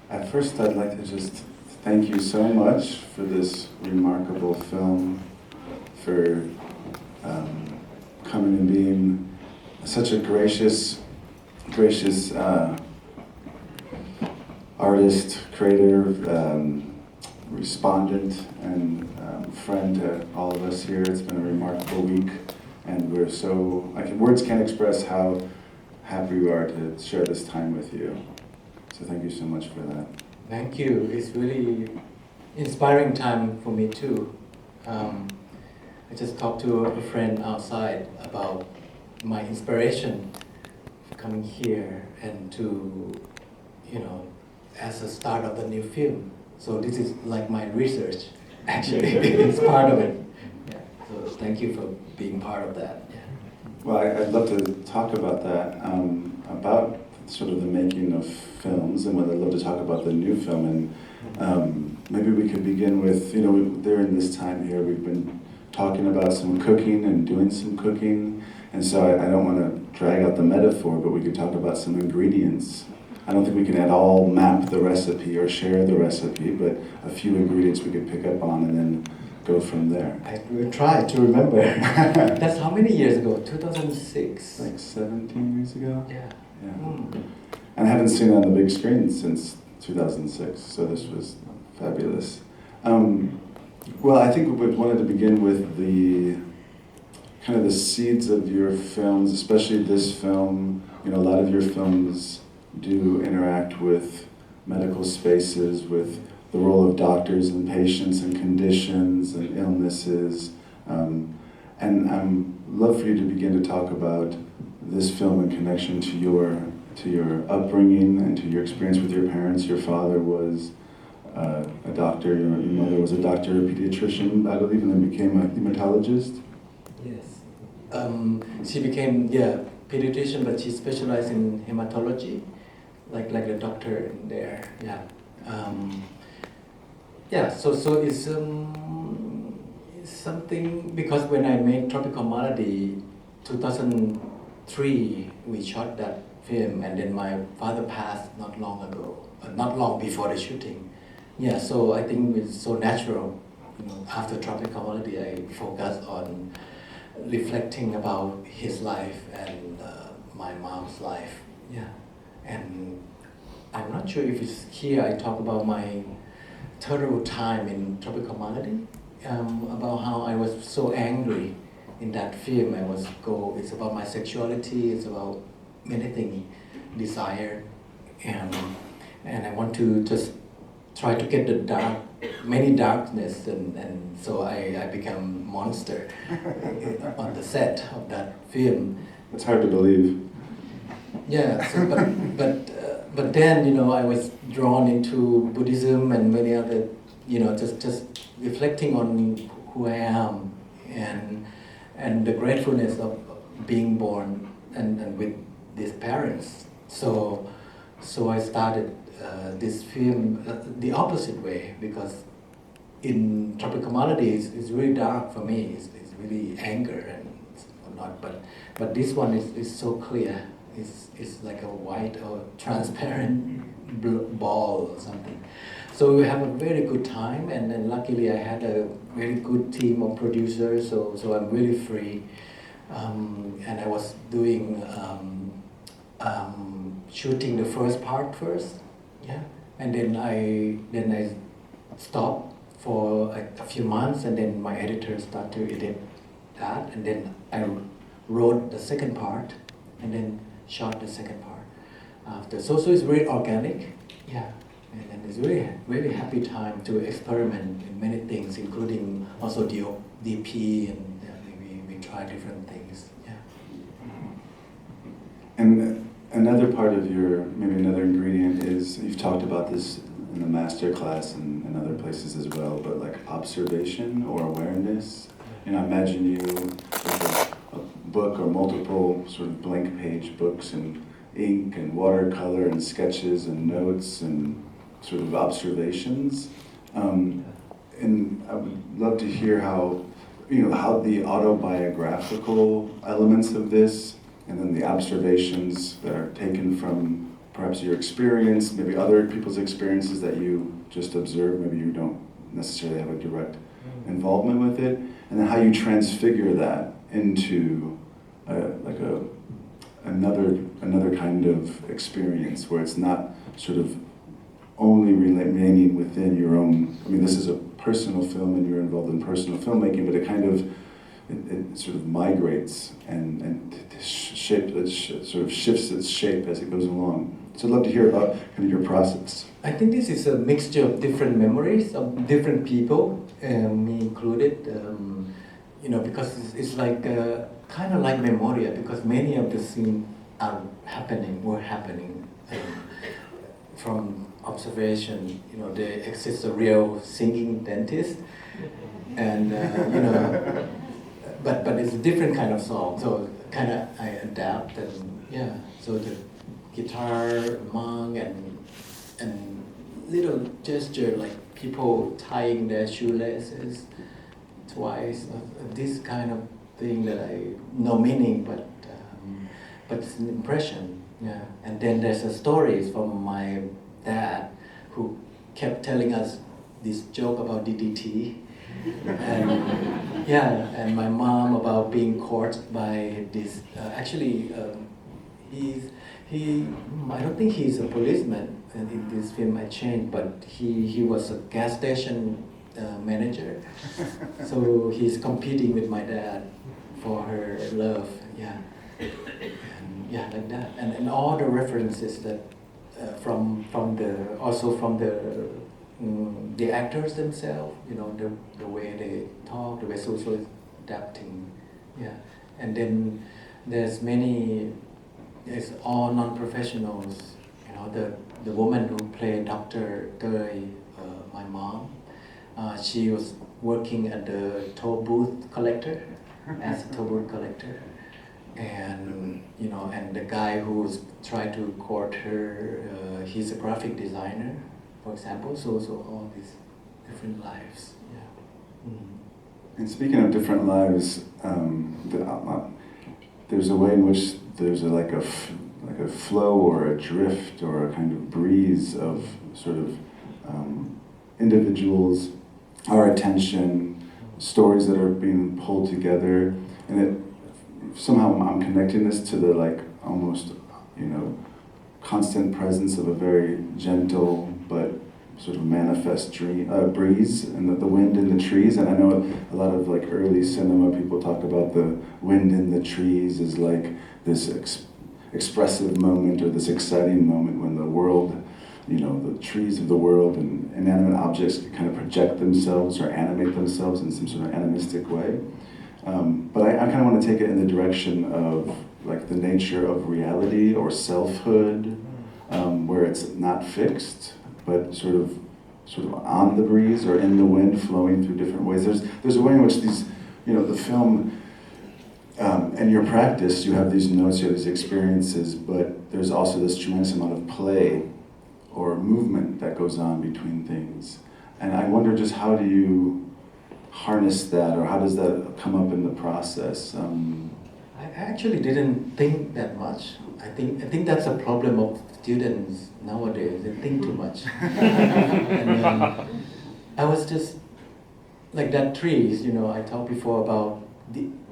At first, I'd like to just thank you so much for this remarkable film, for coming and being such a gracious artist, creator, respondent, and friend to all of us here. It's been a remarkable week, and we're words can't express how happy we are to share this time with you. So thank you so much for that. Thank you. It's really inspiring time for me too. I just talked to a friend outside about my inspiration for coming here and to, as a start of the new film. So this is like my research, actually. It's part of it. Yeah. So thank you for being part of that. Yeah. Well, I'd love to talk about that, about sort of the making of films, and I'd love to talk about the new film. And maybe we could begin with, during this time here, we've been talking about some cooking and doing some cooking. And so I don't want to drag out the metaphor, but we could talk about some ingredients. I don't think we can at all map the recipe or share the recipe, but a few ingredients we could pick up on and then go from there. I will try to remember. That's how many years ago? 2006? Like 17 years ago? Yeah. And I haven't seen it on the big screen since 2006, so this was fabulous. Well, I think we wanted to begin with the kind of the seeds of your films, especially this film. A lot of your films do interact with medical spaces, with the role of doctors and patients and conditions and illnesses. And I'd love for you to begin to talk about this film in connection to your upbringing and to your experience with your parents. Your father was a doctor, your mother was a doctor, a pediatrician, I believe, and then became a hematologist. Yes. She became, pediatrician, but she specialized in hematology, like a doctor in there. So it's something, because when I made Tropical Malady, 2003, we shot that film, and then my father passed not long before the shooting. So I think it's so natural. After Tropical Malady, I focused on reflecting about his life and my mom's life. And I'm not sure if it's here I talk about my terrible time in Tropical Malady, about how I was so angry in that film. It's about my sexuality, it's about many things, desire, and I want to just try to get many darkness, and so I become monster on the set of that film. It's hard to believe. But then, I was drawn into Buddhism and many other, just reflecting on who I am and the gratefulness of being born and with these parents. So I started this film the opposite way, because in Tropical Malady it's really dark for me. It's really anger and whatnot. But this one is so clear. It's like a white or transparent ball or something. So we have a very good time, and then luckily I had a very good team of producers, so I'm really free. And I was doing shooting the first part first, and then I stopped for a few months, and then my editor started to edit that, and then I wrote the second part, and then shot the second part after. So it's very organic, and it's really happy time to experiment in many things, including also DP, and we try different things. And another part of maybe another ingredient is, you've talked about this in the master class and in other places as well, but like observation or awareness. I imagine you with a book or multiple sort of blank page books and ink and watercolor and sketches and notes and sort of observations. And I would love to hear how the autobiographical elements of this, and then the observations that are taken from perhaps your experience, maybe other people's experiences that you just observe, maybe you don't necessarily have a direct involvement with it, and then how you transfigure that into another kind of experience where it's not sort of only remaining within your own. I mean, this is a personal film, and you're involved in personal filmmaking, but it kind of it sort of migrates and sort of shifts its shape as it goes along. So I'd love to hear about kind of your process. I think this is a mixture of different memories of different people, me included. Because it's like kind of like Memoria, because many of the scenes were happening from observation. There exists a real singing dentist, and but it's a different kind of song. So kind of I adapt, and so the guitar among and little gesture like people tying their shoelaces twice, this kind of thing that I no meaning, but it's an impression, yeah. And then there's a stories from my dad who kept telling us this joke about DDT, and and my mom about being caught by this. I don't think he's a policeman in this film. I changed, but he was a gas station manager. So he's competing with my dad for her love, and like that, and all the references that from the actors themselves, the way they talk, the way social adapting, and then it's all non-professionals, the woman who played Dr. Tơi, my mom. She was working at the toll booth collector, as a toll booth collector, and and the guy who's trying to court her, he's a graphic designer, for example. So all these different lives, And speaking of different lives, there's a way in which there's like a flow or a drift or a kind of breeze of sort of individuals, our attention, stories that are being pulled together, and somehow I'm connecting this to the almost constant presence of a very gentle but sort of manifest breeze, and the wind in the trees. And I know a lot of early cinema people talk about the wind in the trees as like this expressive moment or this exciting moment when the world, the trees of the world and inanimate objects kind of project themselves or animate themselves in some sort of animistic way. But I kind of want to take it in the direction of the nature of reality or selfhood, where it's not fixed, but sort of on the breeze or in the wind, flowing through different ways. There's a way in which these, the film and your practice, you have these notes, you have these experiences, but there's also this tremendous amount of play or movement that goes on between things. And I wonder just how do you harness that, or how does that come up in the process? I actually didn't think that much. I think that's a problem of students nowadays. They think too much. And I was just like that trees. I talked before about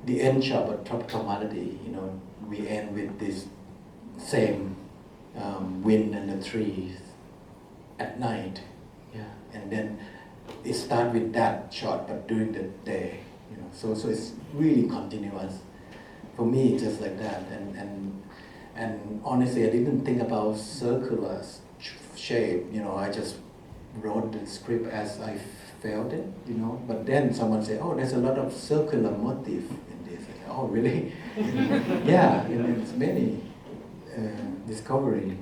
the end shot of tropical melody. We end with this same wind and the trees at night. And then it starts with that shot, but during the day. So it's really continuous. For me, it's just like that, and honestly, I didn't think about circular shape. I just wrote the script as I felt it. But then someone said, "Oh, there's a lot of circular motif in this." I said, "Oh, really?" It's many discovery.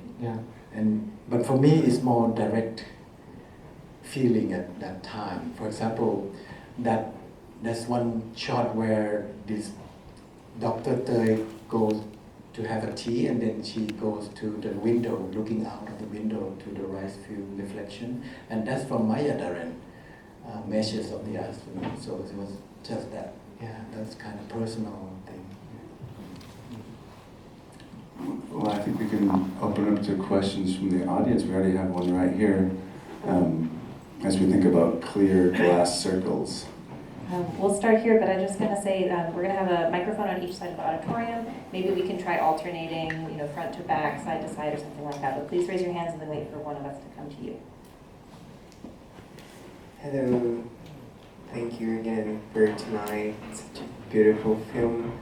But for me, it's more direct feeling at that time. For example, there's one shot where this Dr. Tơi goes to have a tea, and then she goes to the window, looking out of the window to the rice field reflection, and that's from Maya Daren, Measures of the Earth. So it was just that. That's kind of personal thing. Well, I think we can open up to questions from the audience. We already have one right here. As we think about clear glass circles. We'll start here, but I'm just going to say we're going to have a microphone on each side of the auditorium. Maybe we can try alternating, front to back, side to side, or something like that. But please raise your hands and then wait for one of us to come to you. Hello. Thank you again for tonight. Such a beautiful film.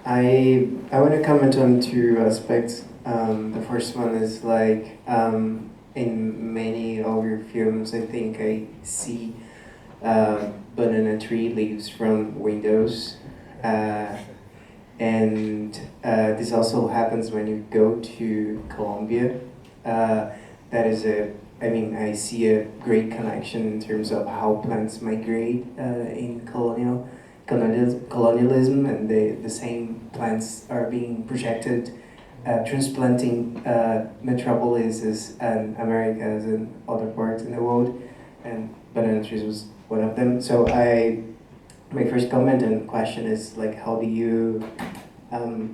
I want to comment on two aspects. The first one is like in many of your films, I think I see banana tree leaves from windows, and this also happens when you go to Colombia. That is I see a great connection in terms of how plants migrate in colonialism, and the same plants are being projected, transplanting metropolises and Americas and other parts in the world, and banana trees was one of them. So my first comment and question is like, how do you,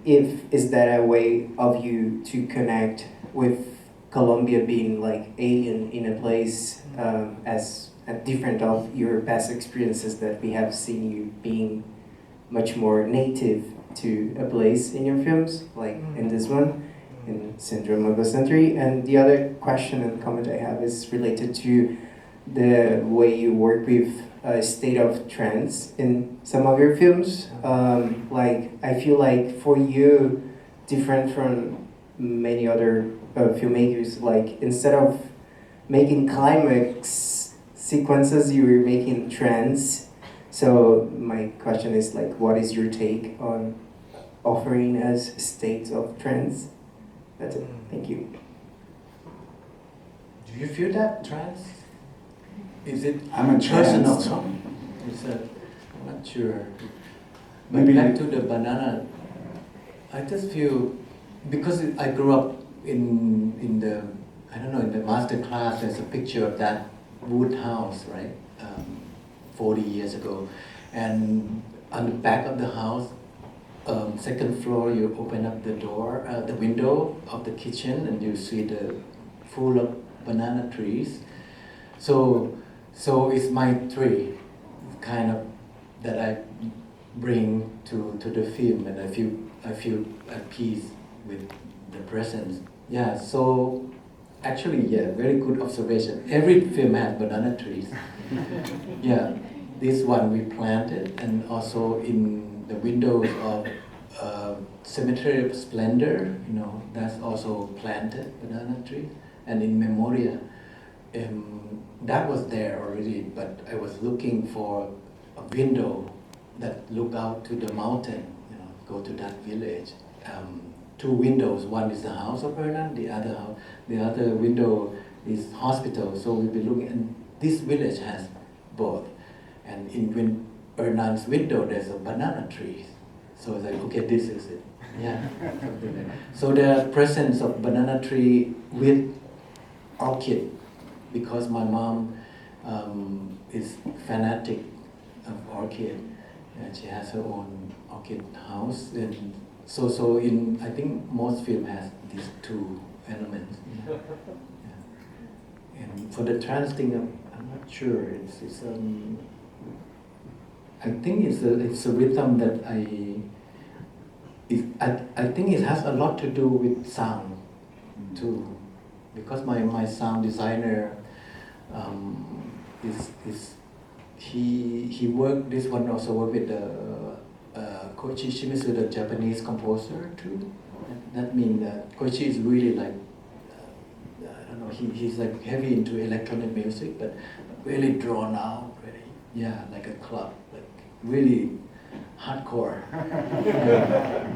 is that a way of you to connect with Colombia being like alien in a place as different of your past experiences that we have seen you being much more native to a place in your films, like in this one, in Syndrome of the Century. And the other question and comment I have is related to the way you work with state of trance in some of your films. Like, I feel like for you, different from many other filmmakers, like instead of making climax sequences, you were making trance. So my question is like, what is your take on offering as states of trance? That's it. Thank you. Do you feel that trance? Is it I'm a personal? trance. No? I'm not sure. But Maybe back to the banana, I just feel, because I grew up in the, in the master class, there's a picture of that wood house, right? 40 years ago. And on the back of the house, second floor, you open up the door, the window of the kitchen, and you see the full of banana trees. So it's my tree, kind of, that I bring to the film, and I feel at peace with the presence. Yeah, so actually, yeah, very good observation. Every film has banana trees. Yeah, this one we planted, and also in the windows of Cemetery of Splendor, that's also planted banana trees. And in Memoria, that was there already, but I was looking for a window that look out to the mountain, go to that village. Two windows, one is the house of Hernan, the other window is hospital. So we'll be looking, and this village has both. And in Hernan's window, there's a banana tree. So it's like, okay, this is it. Yeah, something like that. So the presence of banana tree with orchid, because my mom is fanatic of orchid, and she has her own orchid house, and so in, I think most film has these two elements. Yeah. Yeah. And for the trance thing, I'm not sure. It's I think it's a rhythm that I think it has a lot to do with sound too, because my sound designer he worked, this one also worked with Koichi Shimizu, the Japanese composer too. That means that Koichi is really like I don't know, he's like heavy into electronic music, but really drawn out, really, yeah, like a club, like really hardcore. Yeah.